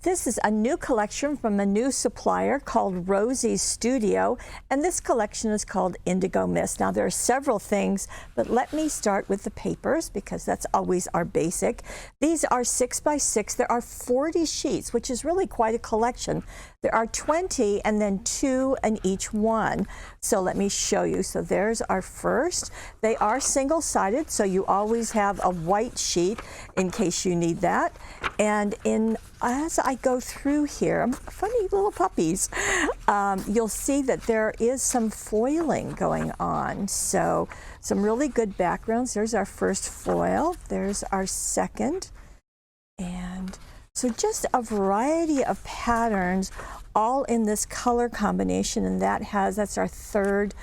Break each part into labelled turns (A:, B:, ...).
A: This is a new collection from a new supplier called Rosie's Studio, and this collection is called Indigo Mist. Now there are several things, but let me start with the papers because that's always our basic. These are 6 by 6. There are 40 sheets, which is really quite a collection. There are 20 and then 2 in each one. So let me show you. So there's our first. They are single-sided, so you always have a white sheet in case you need that. And as I go through here, funny little puppies, you'll see that there is some foiling going on. So some really good backgrounds. There's our first foil. There's our second. And so just a variety of patterns all in this color combination, and that's our third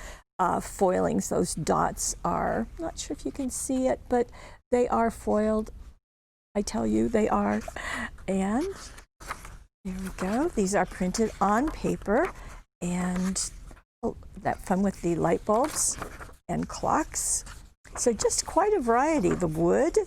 A: foilings. Those dots are, I'm not sure if you can see it, but they are foiled. I tell you they are. And there we go. These are printed on paper, and that fun with the light bulbs and clocks. So just quite a variety. The wood,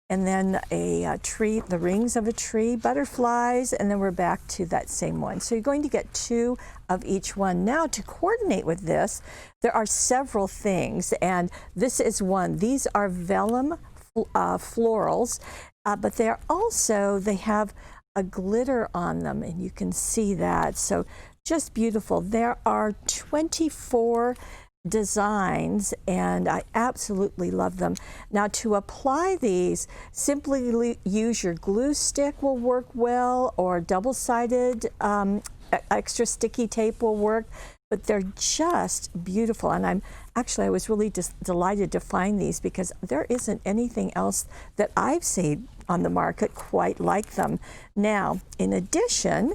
A: and then a tree, the rings of a tree, butterflies, and then we're back to that same one. So you're going to get 2 of each one. Now to coordinate with this, there are several things, and this is one. These are vellum florals, but they have a glitter on them, and you can see that. So just beautiful. There are 24 designs, and I absolutely love them. Now to apply these, simply use your glue stick will work well, or double-sided extra sticky tape will work, but they're just beautiful. And I was really delighted to find these because there isn't anything else that I've seen on the market quite like them. Now, in addition,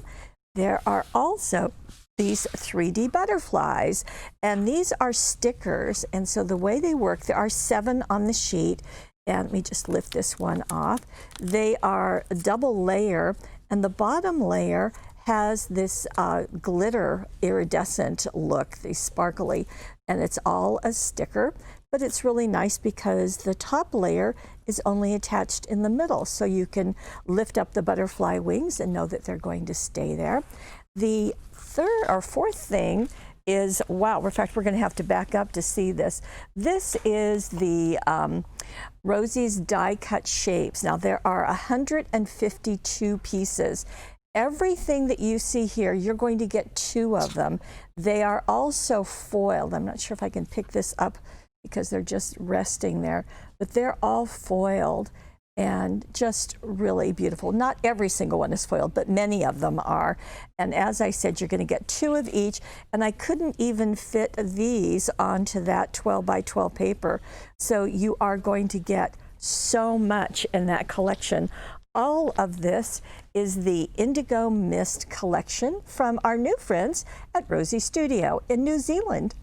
A: there are also these 3D butterflies, and these are stickers, and so the way they work, there are 7 on the sheet, and let me just lift this one off. They are a double layer, and the bottom layer has this glitter iridescent look, the sparkly, and it's all a sticker, but it's really nice because the top layer is only attached in the middle, so you can lift up the butterfly wings and know that they're going to stay there. The third or fourth thing is, wow, in fact, we're going to have to back up to see this. This is the Rosie's die-cut shapes. Now, there are 152 pieces. Everything that you see here, you're going to get 2 of them. They are also foiled. I'm not sure if I can pick this up because they're just resting there, but they're all foiled and just really beautiful. Not every single one is foiled, but many of them are. And as I said, you're going to get 2 of each, and I couldn't even fit these onto that 12 by 12 paper. So you are going to get so much in that collection. All of this is the Indigo Mist collection from our new friends at Rosie Studio in New Zealand.